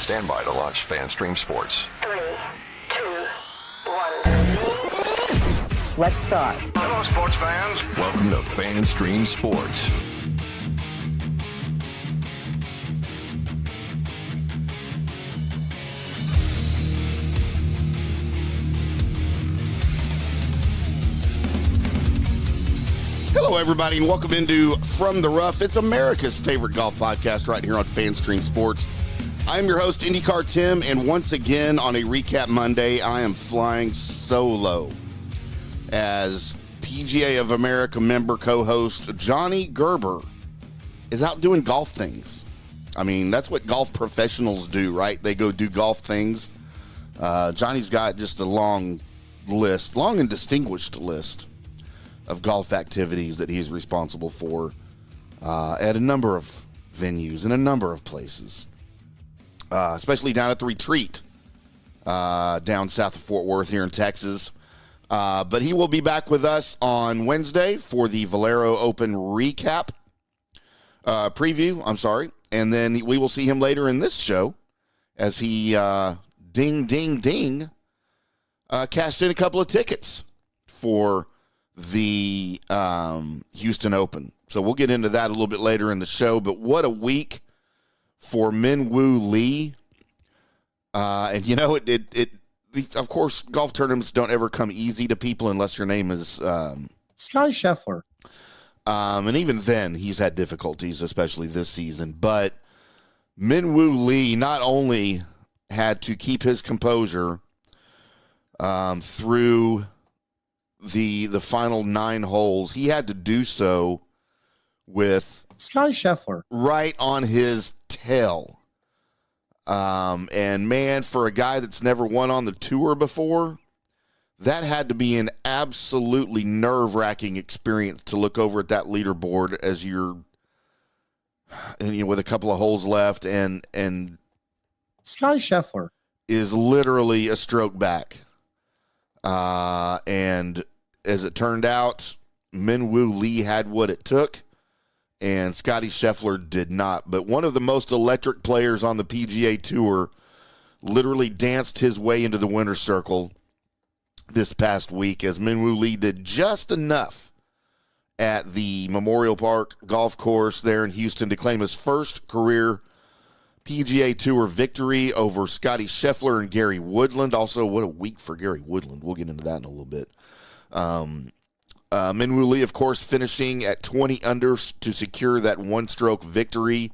Stand by to launch FanStream Sports. 3, 2, 1. Let's start. Hello, sports fans. Welcome to FanStream Sports. Hello, everybody, and welcome into From the Rough. It's America's favorite golf podcast right here on FanStream Sports. I'm your host, IndyCarTim, and once again on a Recap Monday, I am flying solo as PGA of America member co-host Johnny Gerber is out doing golf things. I mean, that's what golf professionals do, right? They go do golf things. Johnny's got just a long and distinguished list of golf activities that he's responsible for at a number of venues in a number of places, especially down at the Retreat down south of Fort Worth here in Texas. But he will be back with us on Wednesday for the Valero Open recap preview. And then we will see him later in this show as he ding, ding, ding cashed in a couple of tickets for the Houston Open. So we'll get into that a little bit later in the show. But what a week for Min-Woo Lee. And, you know, of course, golf tournaments don't ever come easy to people unless your name is Scotty Scheffler. And even then, he's had difficulties, especially this season. But Min-Woo Lee not only had to keep his composure through the final 9 holes, he had to do so with Scotty Scheffler right on his tail. And man, for a guy that's never won on the tour before, that had to be an absolutely nerve-wracking experience to look over at that leaderboard as you're, with a couple of holes left, and Scotty Scheffler is literally a stroke back. And as it turned out, Min-Woo Lee had what it took, and Scotty Scheffler did not. But one of the most electric players on the PGA Tour literally danced his way into the winner's circle this past week as Min-Woo Lee did just enough at the Memorial Park golf course there in Houston to claim his first career PGA Tour victory over Scotty Scheffler and Gary Woodland. Also, what a week for Gary Woodland. We'll get into that in a little bit. Min-Woo Lee, of course, finishing at 20 under to secure that one-stroke victory.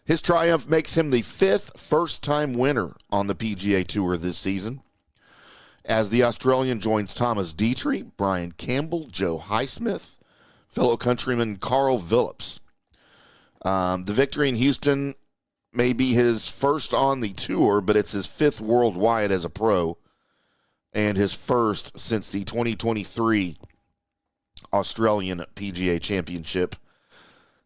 His triumph makes him the 5th first-time winner on the PGA Tour this season, as the Australian joins Thomas Dietrich, Brian Campbell, Joe Highsmith, fellow countryman Carl Phillips. The victory in Houston may be his first on the tour, but it's his 5th worldwide as a pro and his first since the 2023 Australian PGA Championship.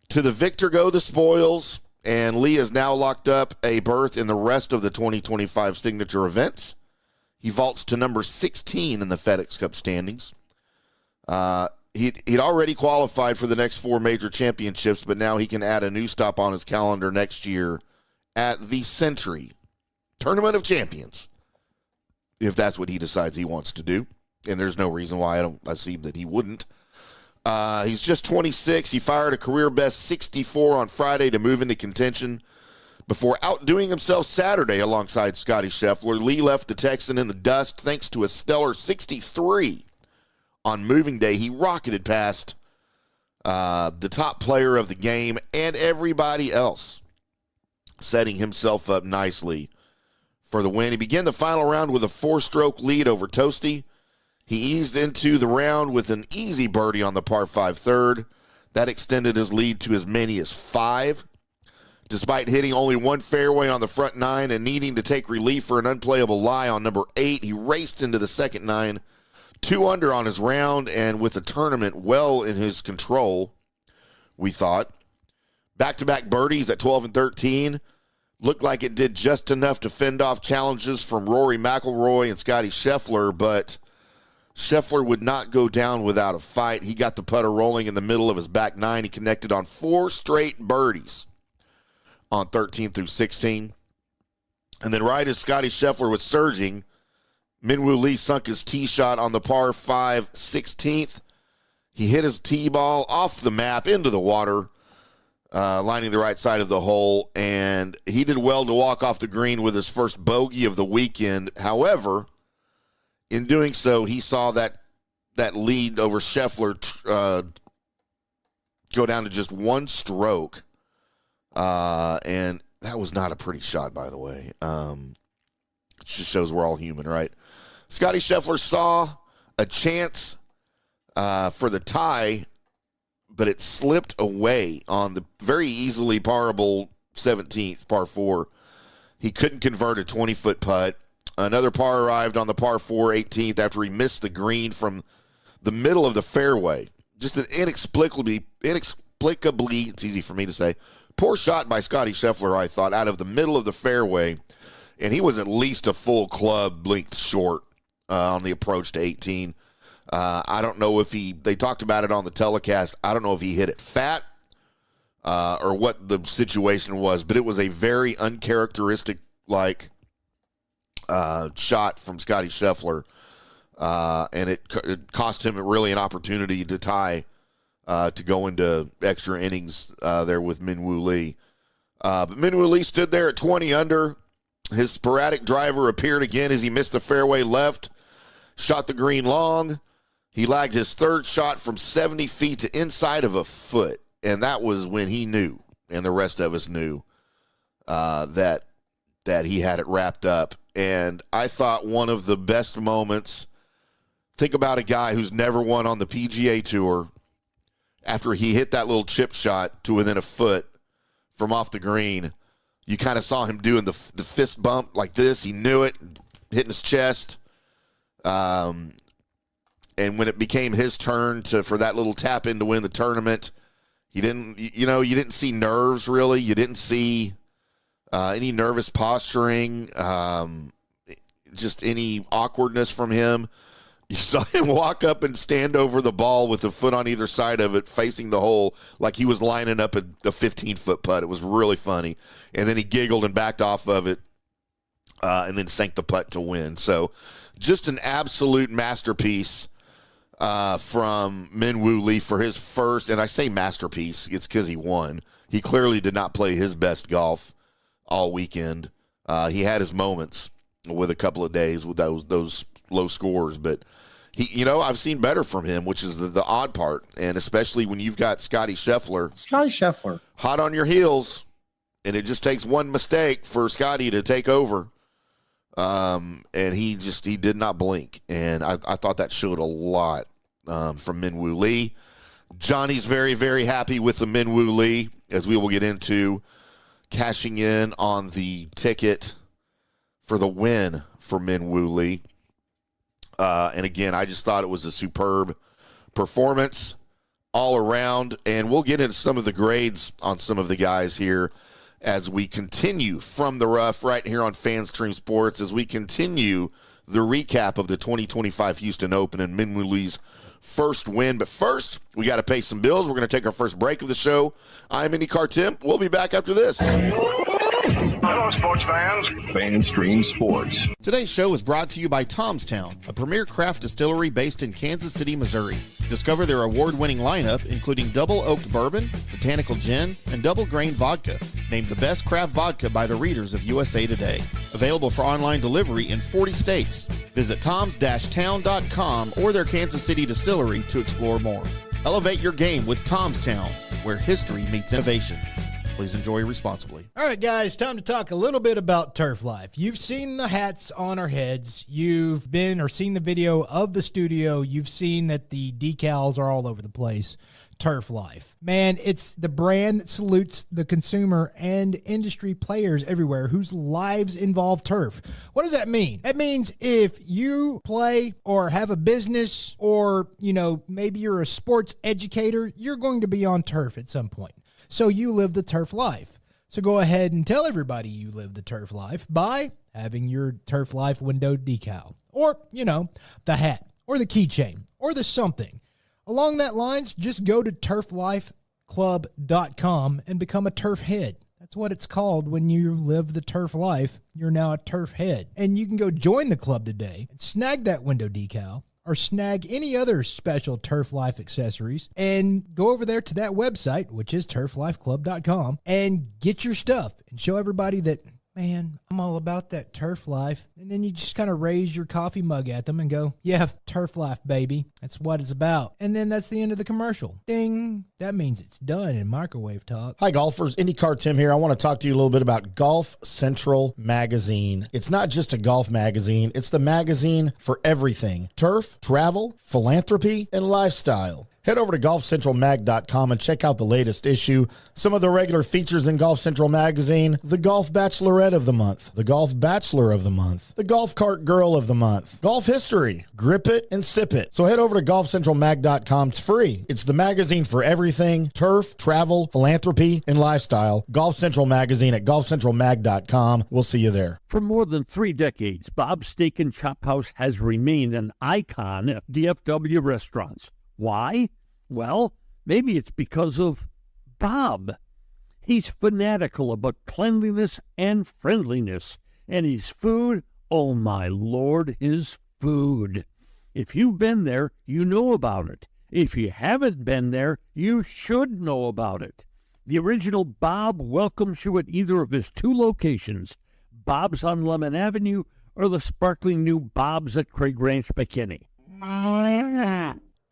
To the victor go the spoils, and Lee has now locked up a berth in the rest of the 2025 signature events. He vaults to number 16 in the FedEx Cup standings. He'd already qualified for the next 4 major championships, but now he can add a new stop on his calendar next year at the Century Tournament of Champions, if that's what he decides he wants to do. And there's no reason why I see that he wouldn't. He's just 26. He fired a career-best 64 on Friday to move into contention before outdoing himself Saturday alongside Scotty Scheffler. Lee left the Texan in the dust thanks to a stellar 63. On moving day, he rocketed past the top player of the game and everybody else, setting himself up nicely for the win. He began the final round with a 4-stroke lead over Toasty. He eased into the round with an easy birdie on the par 5 third. That extended his lead to as many as 5. Despite hitting only one fairway on the front 9 and needing to take relief for an unplayable lie on number 8, he raced into the second 9, 2 under on his round, and with the tournament well in his control, we thought. Back-to-back birdies at 12 and 13. Looked like it did just enough to fend off challenges from Rory McIlroy and Scotty Scheffler, but Scheffler would not go down without a fight. He got the putter rolling in the middle of his back 9. He connected on 4 straight birdies on 13 through 16. And then right as Scotty Scheffler was surging, Min-Woo Lee sunk his tee shot on the par 5 16th. He hit his tee ball off the map into the water, lining the right side of the hole, and he did well to walk off the green with his first bogey of the weekend. However, in doing so, he saw that lead over Scheffler go down to just one stroke, and that was not a pretty shot, by the way. It just shows we're all human, right? Scotty Scheffler saw a chance for the tie, but it slipped away on the very easily parable 17th, par 4. He couldn't convert a 20-foot putt. Another par arrived on the par 4 18th after he missed the green from the middle of the fairway. Just an inexplicably, it's easy for me to say, poor shot by Scotty Scheffler, I thought, out of the middle of the fairway. And he was at least a full club length short on the approach to 18. I don't know if they talked about it on the telecast. I don't know if he hit it fat or what the situation was, but it was a very uncharacteristic shot from Scotty Scheffler. And it cost him really an opportunity to tie to go into extra innings there with Min-Woo Lee. But Min-Woo Lee stood there at 20 under. His sporadic driver appeared again as he missed the fairway left, shot the green long. He lagged his third shot from 70 feet to inside of a foot, and that was when he knew, and the rest of us knew, that he had it wrapped up. And I thought one of the best moments, think about a guy who's never won on the PGA Tour, after he hit that little chip shot to within a foot from off the green, you kind of saw him doing the fist bump like this. He knew it, hitting his chest. And when it became his turn for that little tap in to win the tournament, you didn't see nerves really. You didn't see any nervous posturing, just any awkwardness from him. You saw him walk up and stand over the ball with a foot on either side of it, facing the hole like he was lining up a 15-foot putt. It was really funny. And then he giggled and backed off of it and then sank the putt to win. So just an absolute masterpiece from Min-Woo Lee for his first, and I say masterpiece, it's because he won. He clearly did not play his best golf all weekend. He had his moments with a couple of days with those low scores, but I've seen better from him, which is the odd part, and especially when you've got Scotty Scheffler hot on your heels, and it just takes one mistake for Scotty to take over. And he did not blink, and I thought that showed a lot from Min-Woo Lee. Johnny's very, very happy with the Min-Woo Lee, as we will get into cashing in on the ticket for the win for Min-Woo Lee. And again, I just thought it was a superb performance all around, and we'll get into some of the grades on some of the guys here as we continue from the rough right here on FanStream Sports, as we continue the recap of the 2025 Houston Open and Min-Woo Lee's first win. But first, we got to pay some bills. We're going to take our first break of the show. I'm IndyCarTim. We'll be back after this. Hello, sports fans. FanStream Sports. Today's show is brought to you by Tomstown, a premier craft distillery based in Kansas City, Missouri. Discover their award-winning lineup, including double oaked bourbon, botanical gin, and double grain vodka. Named the best craft vodka by the readers of USA Today. Available for online delivery in 40 states. Visit toms-town.com or their Kansas City distillery to explore more. Elevate your game with Tomstown, where history meets innovation. Please enjoy responsibly. All right, guys, time to talk a little bit about Turf Life. You've seen the hats on our heads. You've been or seen the video of the studio. You've seen that the decals are all over the place. Turf Life. Man, it's the brand that salutes the consumer and industry players everywhere whose lives involve turf. What does that mean? That means if you play or have a business or, maybe you're a sports educator, you're going to be on turf at some point. So you live the turf life. So go ahead and tell everybody you live the turf life by having your Turf Life window decal or, the hat or the keychain or the something. Along that lines, just go to turflifeclub.com and become a turf head. That's what it's called when you live the turf life. You're now a turf head. And you can go join the club today and snag that window decal or snag any other special Turf Life accessories and go over there to that website, which is turflifeclub.com, and get your stuff and show everybody that, man, I'm all about that turf life. And then you just kind of raise your coffee mug at them and go, yeah, turf life, baby. That's what it's about. And then that's the end of the commercial. Ding. That means it's done in microwave talk. Hi, golfers. IndyCarTim here. I want to talk to you a little bit about Golf Central Magazine. It's not just a golf magazine. It's the magazine for everything. Turf, travel, philanthropy, and lifestyle. Head over to golfcentralmag.com and check out the latest issue. Some of the regular features in Golf Central Magazine: the Golf Bachelorette of the Month, the Golf Bachelor of the Month, the Golf Cart Girl of the Month, Golf History, Grip It and Sip It. So head over to golfcentralmag.com. It's free. It's the magazine for everything: turf, travel, philanthropy, and lifestyle. Golf Central Magazine at golfcentralmag.com. We'll see you there. For more than 3 decades, Bob's Steak and Chop House has remained an icon of DFW restaurants. Why? Well, maybe it's because of Bob. He's fanatical about cleanliness and friendliness, and his food, oh my Lord, his food. If you've been there, you know about it. If you haven't been there, you should know about it. The original Bob welcomes you at either of his 2 locations, Bob's on Lemon Avenue or the sparkling new Bob's at Craig Ranch, McKinney.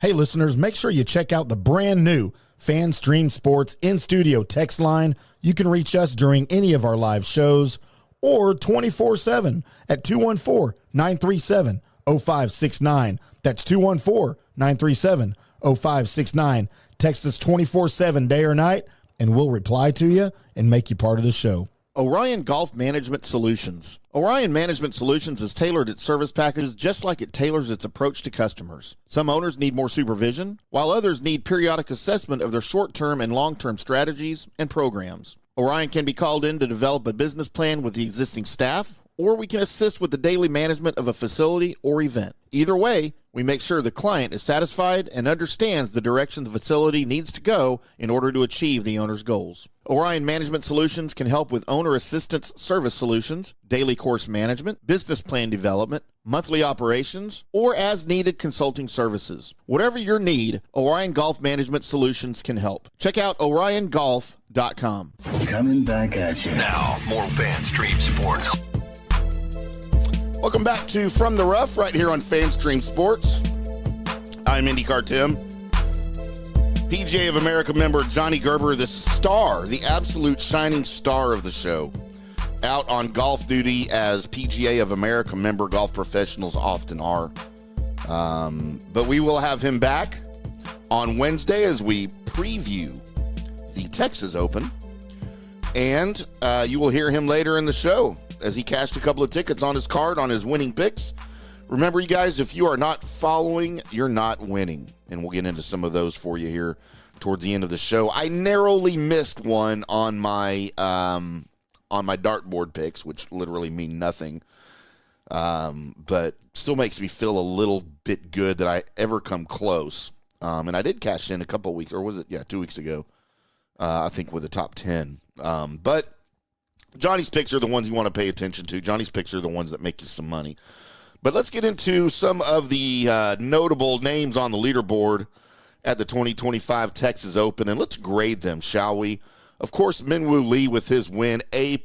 Hey, listeners, make sure you check out the brand new FanStream Sports in-studio text line. You can reach us during any of our live shows or 24/7 at 214-937-0569. That's 214-937-0569. Text us 24/7 day or night, and we'll reply to you and make you part of the show. Orion Golf Management Solutions. Orion Management Solutions has tailored its service packages just like it tailors its approach to customers. Some owners need more supervision, while others need periodic assessment of their short-term and long-term strategies and programs. Orion can be called in to develop a business plan with the existing staff, or we can assist with the daily management of a facility or event. Either way, we make sure the client is satisfied and understands the direction the facility needs to go in order to achieve the owner's goals. Orion Management Solutions can help with owner assistance service solutions, daily course management, business plan development, monthly operations, or as-needed consulting services. Whatever your need, Orion Golf Management Solutions can help. Check out oriongolf.com. Coming back at you. Now, more FanStream Sports. Welcome back to From the Rough right here on FanStream Sports. I'm IndyCarTim. PGA of America member Johnny Gerber, the star, the absolute shining star of the show, out on golf duty as PGA of America member. Golf professionals often are. But we will have him back on Wednesday as we preview the Texas Open. And you will hear him later in the show as he cashed a couple of tickets on his card on his winning picks. Remember, you guys, if you are not following, you're not winning. And we'll get into some of those for you here towards the end of the show. I narrowly missed one on my dartboard picks, which literally mean nothing. But still makes me feel a little bit good that I ever come close. And I did cash in a couple of weeks, or was it? Yeah, 2 weeks ago. I think with the top 10. But Johnny's picks are the ones you want to pay attention to. Johnny's picks are the ones that make you some money. But let's get into some of the notable names on the leaderboard at the 2025 Texas Open, and let's grade them, shall we? Of course, Minwoo Lee with his win, A++++,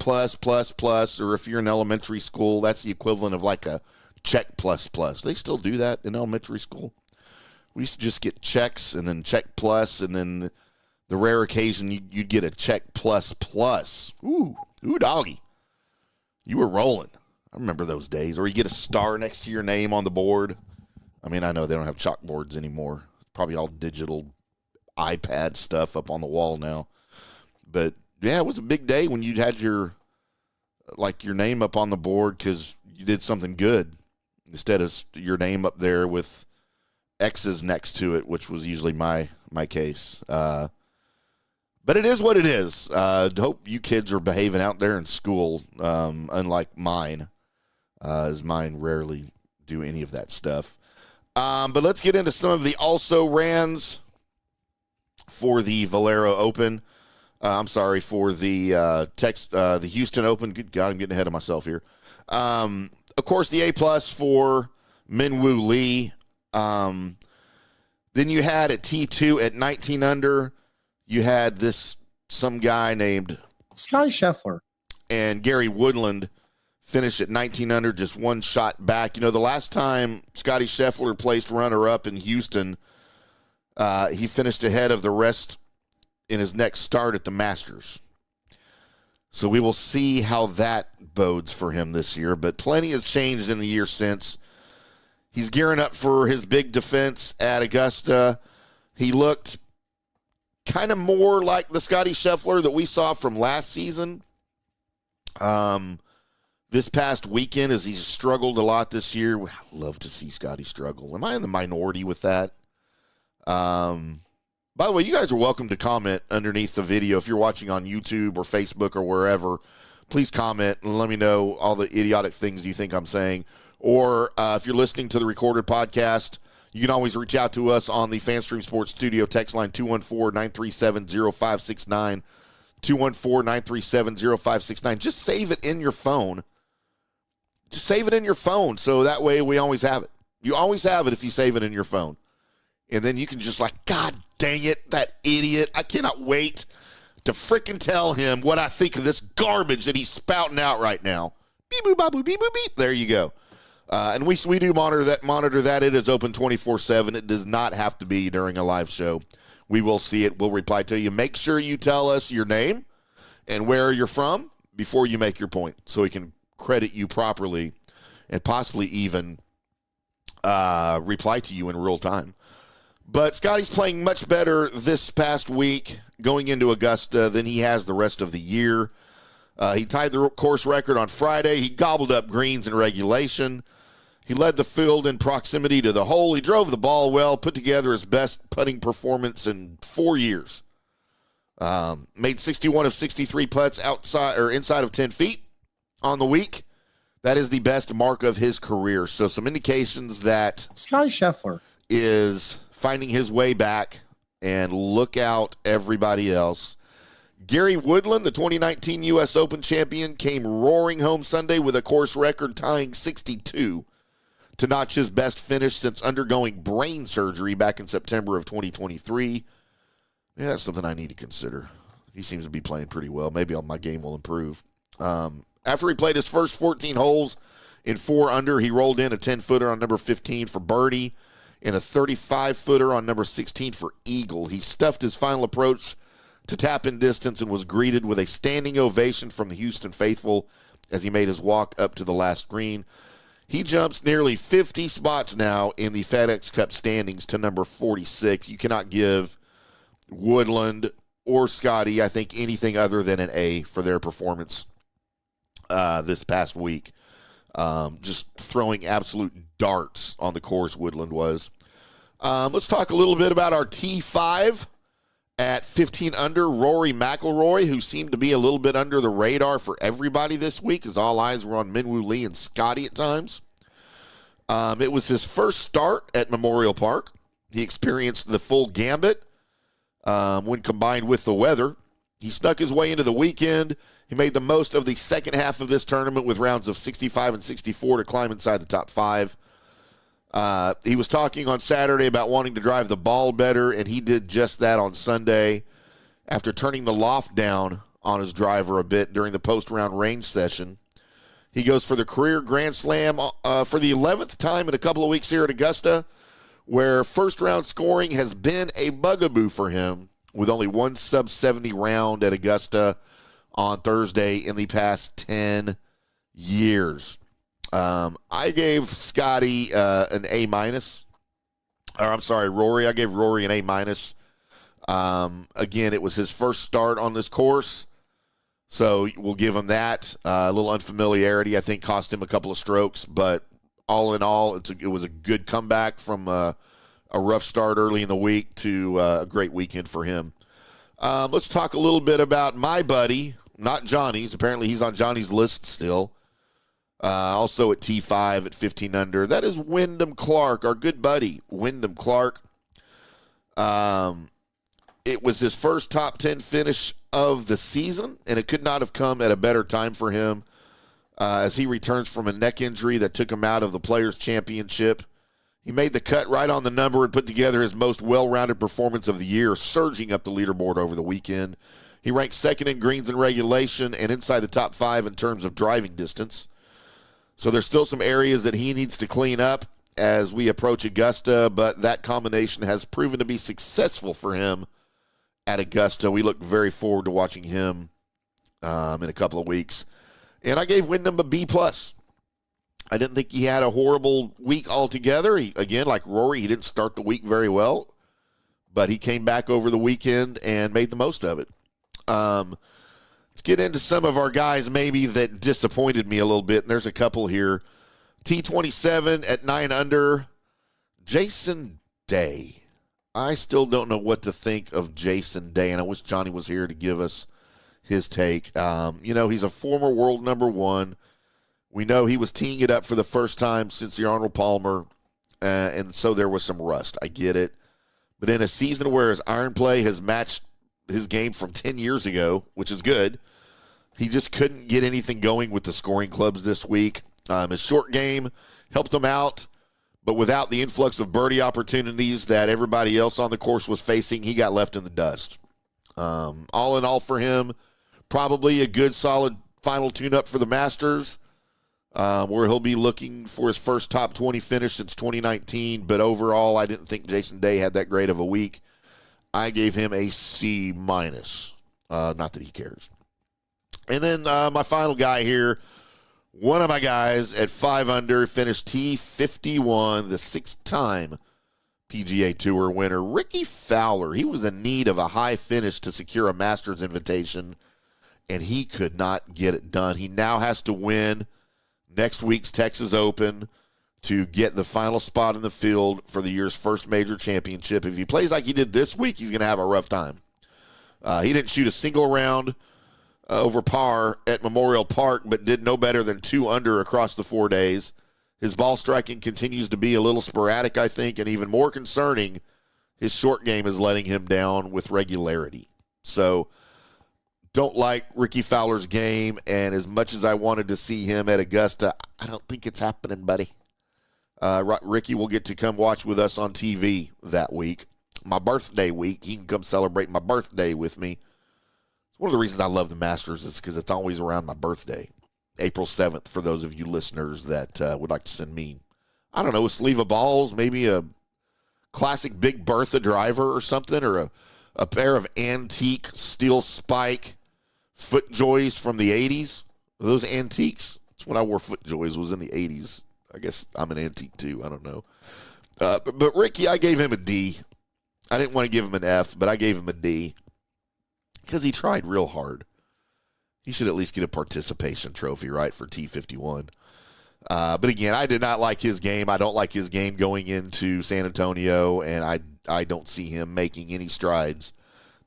or if you're in elementary school, that's the equivalent of like a check plus plus. They still do that in elementary school. We used to just get checks and then check plus, and then the rare occasion you'd get a check plus plus. Ooh, doggy. You were rolling. I remember those days. Or you get a star next to your name on the board. I mean, I know they don't have chalkboards anymore. It's probably all digital iPad stuff up on the wall now. But, yeah, it was a big day when you had your name up on the board because you did something good instead of your name up there with X's next to it, which was usually my case. But it is what it is. Hope you kids are behaving out there in school, unlike mine, as mine rarely do any of that stuff. But let's get into some of the also-rans for the Valero Open. For the Houston Open. Good God, I'm getting ahead of myself here. Of course, the A+ for Min-Woo Lee. Then you had at T2 at 19 under, you had some guy named Scotty Scheffler. And Gary Woodland finished at 19 under, just one shot back. You know, the last time Scotty Scheffler placed runner-up in Houston, he finished ahead of the rest in his next start at the Masters. So we will see how that bodes for him this year. But plenty has changed in the year since. He's gearing up for his big defense at Augusta. He looked kind of more like the Scotty Scheffler that we saw from last season. This past weekend, as he's struggled a lot this year. I love to see Scotty struggle. Am I in the minority with that? By the way, you guys are welcome to comment underneath the video. If you're watching on YouTube or Facebook or wherever, please comment and let me know all the idiotic things you think I'm saying. Or if you're listening to the recorded podcast, you can always reach out to us on the FanStream Sports Studio text line 214-937-0569. 214-937-0569. Just save it in your phone. Just save it in your phone so that way we always have it. You always have it if you save it in your phone. And then you can just God dang it, that idiot. I cannot wait to frickin' tell him what I think of this garbage that he's spouting out right now. Beep, boop, bop, boop, beep, boop, beep. There you go. And we do monitor that. It is open 24/7. It does not have to be during a live show. We will see it. We'll reply to you. Make sure you tell us your name and where you're from before you make your point so we can credit you properly and possibly even reply to you in real time. But Scotty's playing much better this past week going into Augusta than he has the rest of the year. He tied the course record on Friday. He gobbled up greens in regulation. He led the field in proximity to the hole. He drove the ball well, put together his best putting performance in 4 years. Made 61 of 63 putts outside or inside of 10 feet on the week. That is the best mark of his career. So some indications that Scotty Scheffler is finding his way back, and look out everybody else. Gary Woodland, the 2019 U.S. Open champion, came roaring home Sunday with a course record tying 62 to notch his best finish since undergoing brain surgery back in September of 2023. Yeah, that's something I need to consider. He seems to be playing pretty well. Maybe my game will improve. After he played his first 14 holes in 4 under, he rolled in a 10-footer on number 15 for birdie and a 35-footer on number 16 for eagle. He stuffed his final approach to tap-in distance and was greeted with a standing ovation from the Houston faithful as he made his walk up to the last green. He jumps nearly 50 spots now in the FedEx Cup standings to number 46. You cannot give Woodland or Scotty, I think, anything other than an A for their performance this past week. Just throwing absolute darts on the course, Woodland was. Let's talk a little bit about our T5 at 15 under. Rory McIlroy, who seemed to be a little bit under the radar for everybody this week, as all eyes were on Min-Woo Lee and Scotty at times. It was his first start at Memorial Park. He experienced the full gambit when combined with the weather. He snuck his way into the weekend. He made the most of the second half of this tournament with rounds of 65 and 64 to climb inside the top 5. He was talking on Saturday about wanting to drive the ball better, and he did just that on Sunday after turning the loft down on his driver a bit during the post-round range session. He goes for the career Grand Slam for the 11th time in a couple of weeks here at Augusta, where first-round scoring has been a bugaboo for him, with only one sub-70 round at Augusta on Thursday in the past 10 years. I gave Scotty an A-. Or I'm sorry, Rory. I gave Rory an A-. Again, it was his first start on this course, so we'll give him that. A little unfamiliarity, I think, cost him a couple of strokes, but all in all, it was a good comeback from a rough start early in the week to a great weekend for him. Let's talk a little bit about my buddy, not Johnny's. Apparently, he's on Johnny's list still. Also at T5 at 15 under. That is Wyndham Clark, our good buddy, Wyndham Clark. It was his first top 10 finish of the season, and it could not have come at a better time for him as he returns from a neck injury that took him out of the Players' Championship. He made the cut right on the number and put together his most well-rounded performance of the year, surging up the leaderboard over the weekend. He ranked second in greens in regulation and inside the top 5 in terms of driving distance. So there's still some areas that he needs to clean up as we approach Augusta, but that combination has proven to be successful for him at Augusta. We look very forward to watching him in a couple of weeks. And I gave Wyndham a B+. I didn't think he had a horrible week altogether. He, again, like Rory, he didn't start the week very well, but he came back over the weekend and made the most of it. Let's get into some of our guys maybe that disappointed me a little bit, and there's a couple here. T27 at 9 under, Jason Day. I still don't know what to think of Jason Day, and I wish Johnny was here to give us his take. He's a former world number 1. We know he was teeing it up for the first time since the Arnold Palmer, and so there was some rust. I get it. But in a season where his iron play has matched his game from 10 years ago, which is good, he just couldn't get anything going with the scoring clubs this week. His short game helped him out, but without the influx of birdie opportunities that everybody else on the course was facing, he got left in the dust. All in all for him, probably a good, solid final tune-up for the Masters, where he'll be looking for his first top 20 finish since 2019. But overall, I didn't think Jason Day had that great of a week. I gave him a C-. Not that he cares. And then my final guy here, one of my guys at 5 under, finished T51, the 6th-time PGA Tour winner, Ricky Fowler. He was in need of a high finish to secure a Masters invitation, and he could not get it done. He now has to win next week's Texas Open to get the final spot in the field for the year's first major championship. If he plays like he did this week, he's going to have a rough time. He didn't shoot a single round over par at Memorial Park, but did no better than 2 under across the 4 days. His ball striking continues to be a little sporadic, I think, and even more concerning, his short game is letting him down with regularity. So don't like Ricky Fowler's game, and as much as I wanted to see him at Augusta, I don't think it's happening, buddy. Ricky will get to come watch with us on TV that week. My birthday week, he can come celebrate my birthday with me. One of the reasons I love the Masters is because it's always around my birthday, April 7th, for those of you listeners that would like to send me, I don't know, a sleeve of balls, maybe a classic Big Bertha driver or something, or a pair of antique steel spike FootJoys from the 80s. Are those antiques? That's when I wore FootJoys, was in the 80s. I guess I'm an antique too. I don't know. But Ricky, I gave him a D. I didn't want to give him an F, but I gave him a D because he tried real hard. He should at least get a participation trophy, right, for T51. But again, I did not like his game. I don't like his game going into San Antonio, and I don't see him making any strides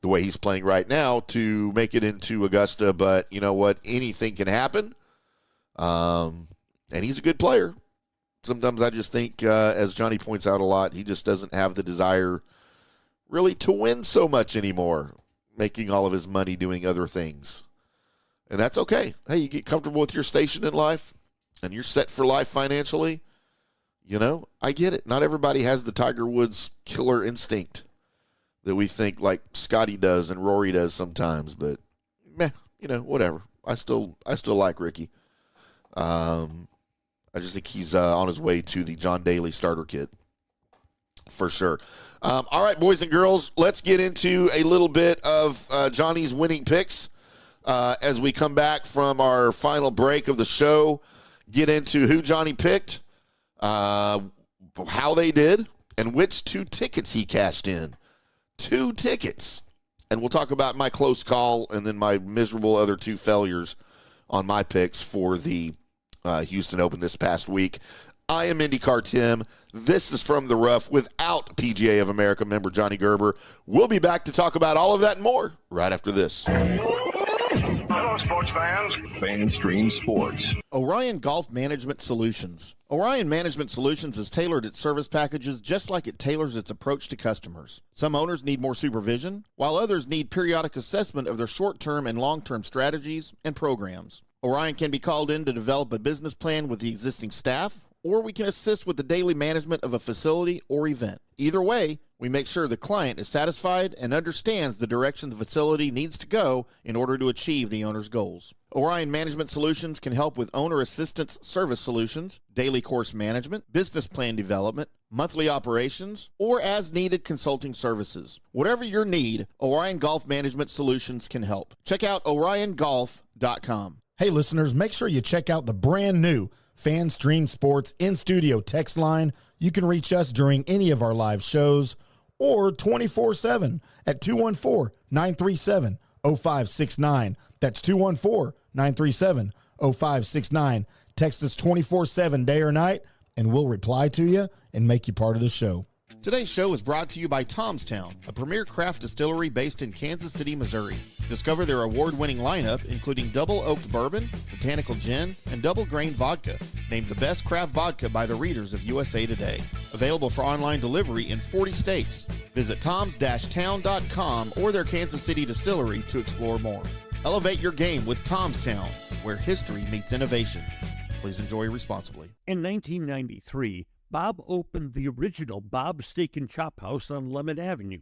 the way he's playing right now to make it into Augusta. But you know what? Anything can happen. And he's a good player. Sometimes I just think, as Johnny points out a lot, he just doesn't have the desire really to win so much anymore, making all of his money doing other things. And that's okay. Hey, you get comfortable with your station in life, and you're set for life financially. You know, I get it. Not everybody has the Tiger Woods killer instinct that we think like Scotty does and Rory does sometimes. But, whatever. I still like Ricky. I just think he's on his way to the John Daly starter kit for sure. All right, boys and girls, let's get into a little bit of Johnny's winning picks as we come back from our final break of the show. Get into who Johnny picked, how they did, and which 2 tickets he cashed in. 2 tickets. And we'll talk about my close call and then my miserable other 2 failures on my picks for the Houston Open this past week. I am IndyCarTim. This is From the Rough without PGA of America member Johnny Gerber. We'll be back to talk about all of that and more right after this. Hello, sports fans. FanStream Sports. Orion Golf Management Solutions. Orion Management Solutions has tailored its service packages just like it tailors its approach to customers. Some owners need more supervision, while others need periodic assessment of their short-term and long-term strategies and programs. Orion can be called in to develop a business plan with the existing staff, or we can assist with the daily management of a facility or event. Either way, we make sure the client is satisfied and understands the direction the facility needs to go in order to achieve the owner's goals. Orion Management Solutions can help with owner assistance service solutions, daily course management, business plan development, monthly operations, or as-needed consulting services. Whatever your need, Orion Golf Management Solutions can help. Check out oriongolf.com. Hey, listeners, make sure you check out the brand new FanStream Sports in-studio text line. You can reach us during any of our live shows or 24/7 at 214-937-0569. That's 214-937-0569. Text us 24/7 day or night, and we'll reply to you and make you part of the show. Today's show is brought to you by Tomstown, a premier craft distillery based in Kansas City, Missouri. Discover their award-winning lineup, including double oaked bourbon, botanical gin, and double grain vodka, named the best craft vodka by the readers of USA Today. Available for online delivery in 40 states. Visit toms-town.com or their Kansas City distillery to explore more. Elevate your game with Tomstown, where history meets innovation. Please enjoy responsibly. In 1993, Bob opened the original Bob's Steak and Chop House on Lemon Avenue.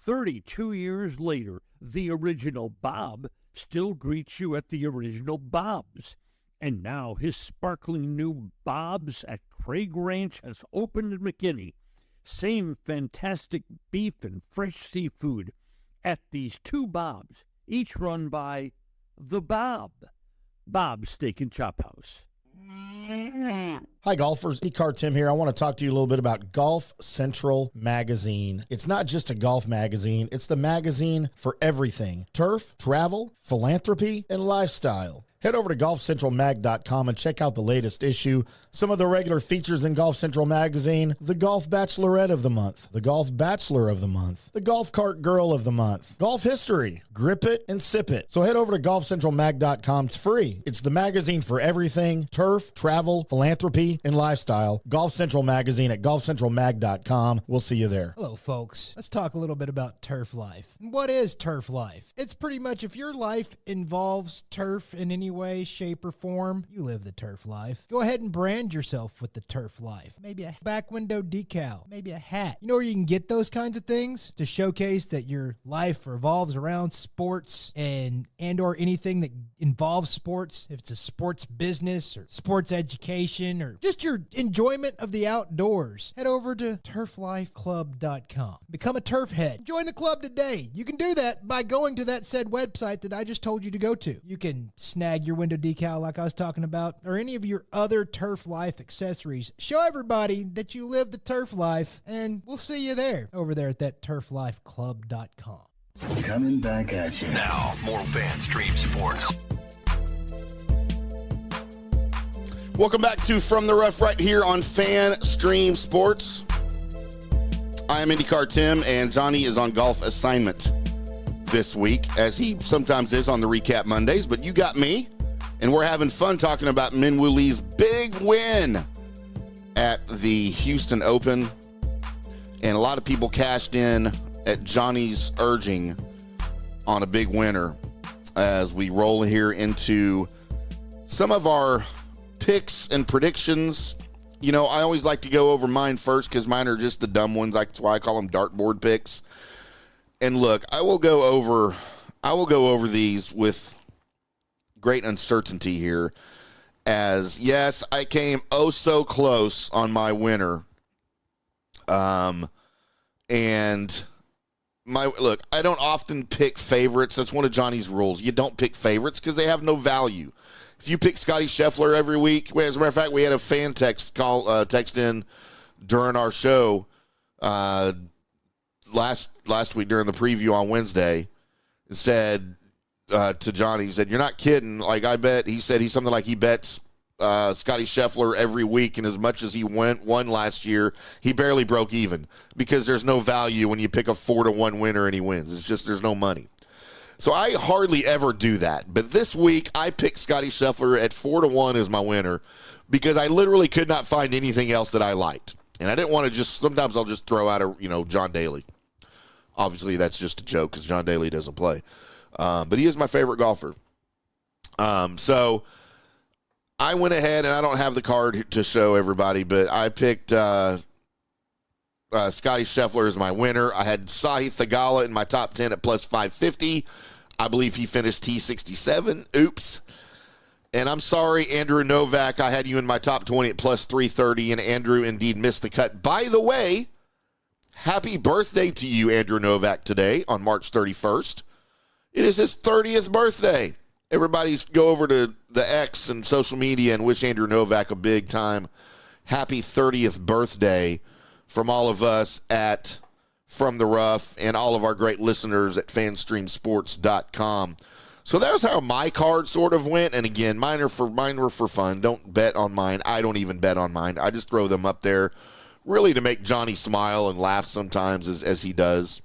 32 years later, the original Bob still greets you at the original Bob's. And now his sparkling new Bob's at Craig Ranch has opened in McKinney. Same fantastic beef and fresh seafood at these two Bob's, each run by the Bob's Steak and Chop House. Hi, golfers. IndyCarTim here. I want to talk to you a little bit about Golf Central Magazine. It's not just a golf magazine. It's the magazine for everything: turf, travel, philanthropy, and lifestyle. Head over to golfcentralmag.com and check out the latest issue. Some of the regular features in Golf Central Magazine: the Golf Bachelorette of the Month, the Golf Bachelor of the Month, the Golf Cart Girl of the Month, Golf History, Grip It and Sip It. So head over to golfcentralmag.com. It's free. It's the magazine for everything: turf, travel, philanthropy, and lifestyle. Golf Central Magazine at golfcentralmag.com. We'll see you there. Hello, folks. Let's talk a little bit about turf life. What is turf life? It's pretty much if your life involves turf in any way, shape, or form, you live the turf life. Go ahead and brand yourself with the turf life. Maybe a back window decal, maybe a hat. You know where you can get those kinds of things to showcase that your life revolves around sports and or anything that involves sports. If it's a sports business or sports education or just your enjoyment of the outdoors, head over to turflifeclub.com. Become a turf head. Join the club today. You can do that by going to that said website that I just told you to go to. You can snag your window decal like I was talking about, or any of your other turf life accessories. Show everybody that you live the turf life, and we'll see you there over there at that turflifeclub.com. Coming back at you. Now, more FanStream Sports. Welcome back to From the Rough right here on FanStream Sports. I am IndyCarTim, and Johnny is on golf assignment this week, as he sometimes is on the Recap Mondays, but you got me, and we're having fun talking about Minwoo Lee's big win at the Houston Open, and a lot of people cashed in at Johnny's urging on a big winner as we roll here into some of our picks and predictions. You know, I always like to go over mine first because mine are just the dumb ones. That's why I call them dartboard picks. And look, I will go over these with great uncertainty here, as yes, I came oh so close on my winner. And look, I don't often pick favorites. That's one of Johnny's rules. You don't pick favorites because they have no value. If you pick Scotty Scheffler every week, as a matter of fact, we had a fan text in during our show last week during the preview on Wednesday. It said to Johnny, he said, "You're not kidding. Like, I bet," he said, he's something like he bets Scotty Scheffler every week, and as much as he won last year, he barely broke even because there's no value when you pick a 4-1 winner and he wins. It's just there's no money. So I hardly ever do that. But this week, I picked Scotty Scheffler at 4-1 as my winner because I literally could not find anything else that I liked. And I didn't want to just, sometimes I'll just throw out John Daly. Obviously, that's just a joke because John Daly doesn't play. But he is my favorite golfer. So I went ahead, and I don't have the card to show everybody, but I picked Scotty Scheffler as my winner. I had Sahith Theegala in my top 10 at plus 550. I believe he finished T67. Oops. And I'm sorry, Andrew Novak. I had you in my top 20 at plus 330, and Andrew indeed missed the cut. By the way, happy birthday to you, Andrew Novak, today on March 31st. It is his 30th birthday. Everybody go over to the X and social media and wish Andrew Novak a big time happy 30th birthday from all of us at From the Rough and all of our great listeners at fanstreamsports.com. So that was how my card sort of went. And again, mine were for fun. Don't bet on mine. I don't even bet on mine. I just throw them up there really to make Johnny smile and laugh sometimes as he does.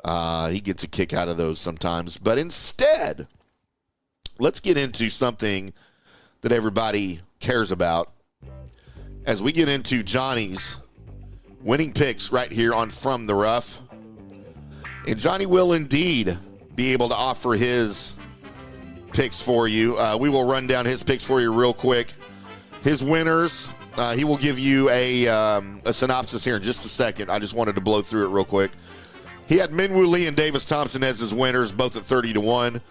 He gets a kick out of those sometimes. But instead, let's get into something that everybody cares about as we get into Johnny's winning picks right here on From the Rough. And Johnny will indeed be able to offer his picks for you. We will run down his picks for you real quick. His winners, he will give you a synopsis here in just a second. I just wanted to blow through it real quick. He had Minwoo Lee and Davis Thompson as his winners, both at 30-1.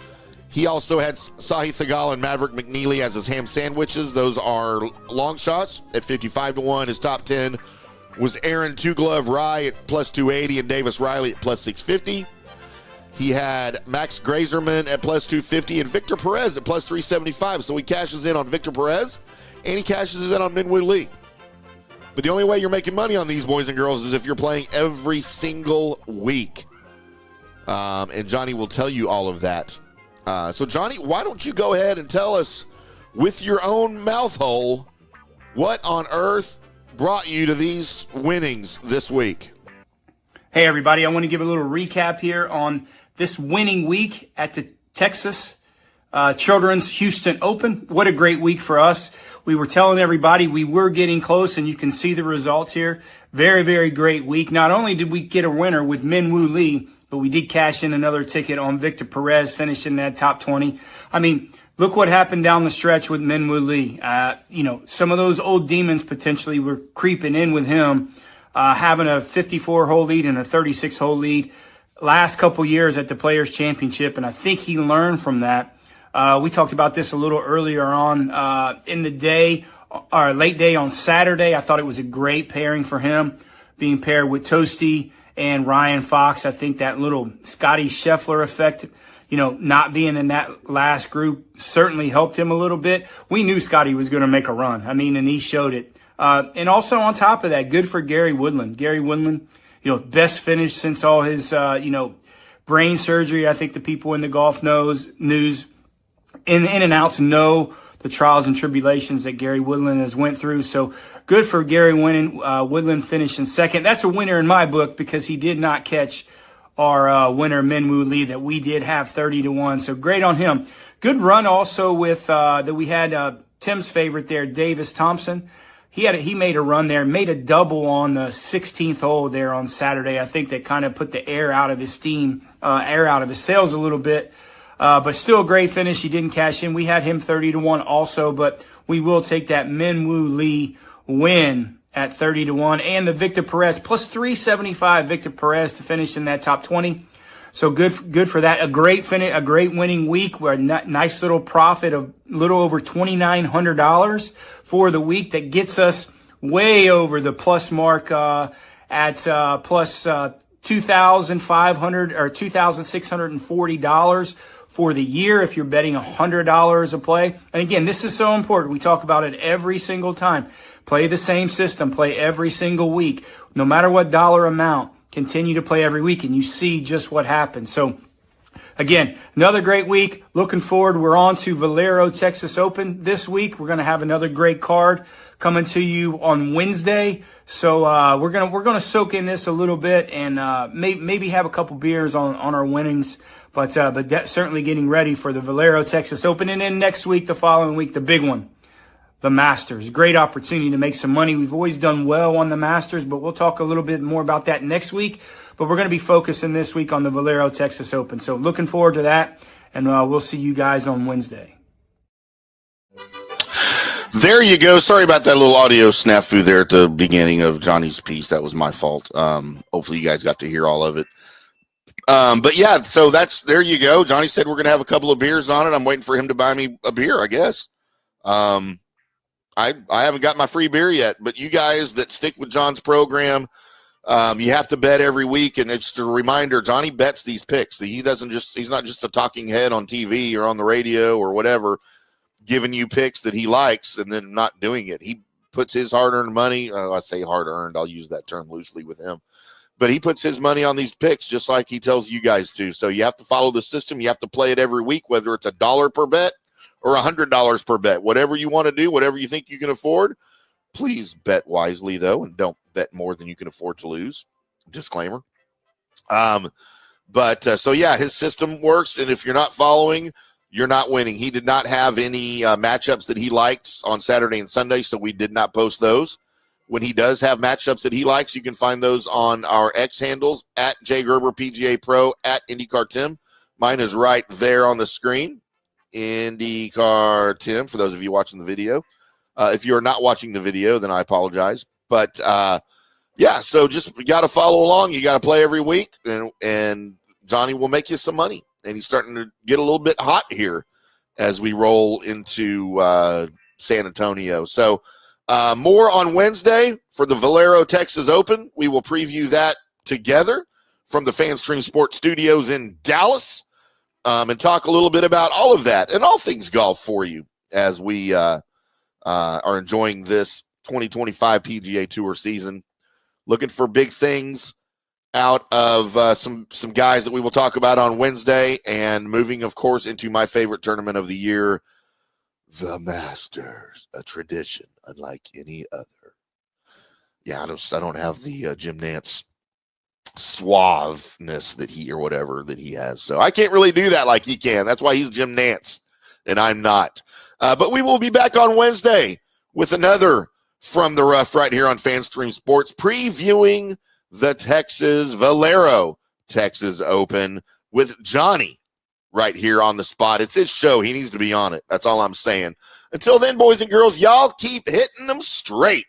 He also had Sahith Theegala and Maverick McNeely as his ham sandwiches. Those are long shots at 55-1. His top 10 was Aaron Two Glove Rye at plus 280 and Davis Riley at plus 650. He had Max Grazerman at plus 250 and Victor Perez at plus 375. So he cashes in on Victor Perez and he cashes in on Minwoo Lee. But the only way you're making money on these boys and girls is if you're playing every single week. And Johnny will tell you all of that. So, Johnny, why don't you go ahead and tell us with your own mouth hole what on earth brought you to these winnings this week? Hey, everybody. I want to give a little recap here on this winning week at the Texas Children's Houston Open. What a great week for us. We were telling everybody we were getting close, and you can see the results here. Very, very great week. Not only did we get a winner with Minwoo Lee, but we did cash in another ticket on Victor Perez, finishing that top 20. I mean, look what happened down the stretch with Minwoo Lee. Some of those old demons potentially were creeping in with him, having a 54-hole lead and a 36-hole lead last couple years at the Players' Championship, and I think he learned from that. We talked about this a little earlier on in the day, or late day on Saturday. I thought it was a great pairing for him, being paired with Toasty and Ryan Fox. I think that little Scotty Scheffler effect, not being in that last group certainly helped him a little bit. We knew Scotty was going to make a run. And he showed it. And also on top of that, good for Gary Woodland. Gary Woodland, best finish since all his, brain surgery. I think the people in the golf news in and outs know the trials and tribulations that Gary Woodland has went through. So good for Gary Woodland finishing second. That's a winner in my book because he did not catch our winner Minwoo Lee that we did have 30-1. So great on him. Good run also with that we had Tim's favorite there, Davis Thompson. He made a run there, made a double on the 16th hole there on Saturday. I think that kind of put the air out of his sails a little bit. But still a great finish. He didn't cash in. We had him 30-1 also, but we will take that Minwoo Lee win at 30-1 and the Victor Perez plus 375 Victor Perez to finish in that top 20. So good for that. A great finish, a great winning week. We're a nice little profit of a little over $2,900 for the week. That gets us way over the plus mark at plus $2,500 or $2,640 for the year if you're betting $100 a play. And again, this is so important. We talk about it every single time. Play the same system. Play every single week. No matter what dollar amount, continue to play every week, and you see just what happens. So, again, another great week. Looking forward. We're on to Valero Texas Open this week. We're going to have another great card coming to you on Wednesday. So we're gonna soak in this a little bit and maybe have a couple beers on our winnings but certainly getting ready for the Valero Texas Open. And then next week, the following week, the big one, the Masters. Great opportunity to make some money. We've always done well on the Masters, but we'll talk a little bit more about that next week. But we're going to be focusing this week on the Valero Texas Open. So looking forward to that, and we'll see you guys on Wednesday. There you go. Sorry about that little audio snafu there at the beginning of Johnny's piece. That was my fault. Hopefully you guys got to hear all of it. But yeah, so there you go. Johnny said we're going to have a couple of beers on it. I'm waiting for him to buy me a beer, I guess. I haven't got my free beer yet, but you guys that stick with John's program, you have to bet every week. And it's just a reminder, Johnny bets these picks. He's not just a talking head on TV or on the radio or whatever, giving you picks that he likes and then not doing it. He puts his hard-earned money. I say hard-earned. I'll use that term loosely with him. But he puts his money on these picks just like he tells you guys to. So you have to follow the system. You have to play it every week, whether it's $1 per bet or $100 per bet. Whatever you want to do, whatever you think you can afford, please bet wisely, though, and don't bet more than you can afford to lose. Disclaimer. So, yeah, his system works, and if you're not following, you're not winning. He did not have any matchups that he liked on Saturday and Sunday, so we did not post those. When he does have matchups that he likes, you can find those on our X handles, at J Gerber PGA Pro, at IndyCarTim. Mine is right there on the screen, IndyCarTim, for those of you watching the video. If you're not watching the video, then I apologize. But, yeah, so just you got to follow along. You got to play every week, and Johnny will make you some money. And he's starting to get a little bit hot here as we roll into San Antonio. So more on Wednesday for the Valero Texas Open. We will preview that together from the FanStream Sports Studios in Dallas and talk a little bit about all of that and all things golf for you as we are enjoying this 2025 PGA Tour season. Looking for big things out of some guys that we will talk about on Wednesday, and moving, of course, into my favorite tournament of the year, the Masters, a tradition unlike any other. Yeah, I don't have the Jim Nantz suaveness that he has, so I can't really do that like he can. That's why he's Jim Nantz and I'm not. But we will be back on Wednesday with another From the Rough right here on FanStream Sports, previewing the Valero Texas Open with Johnny right here on the spot. It's his show. He needs to be on it. That's all I'm saying. Until then, boys and girls, y'all keep hitting them straight.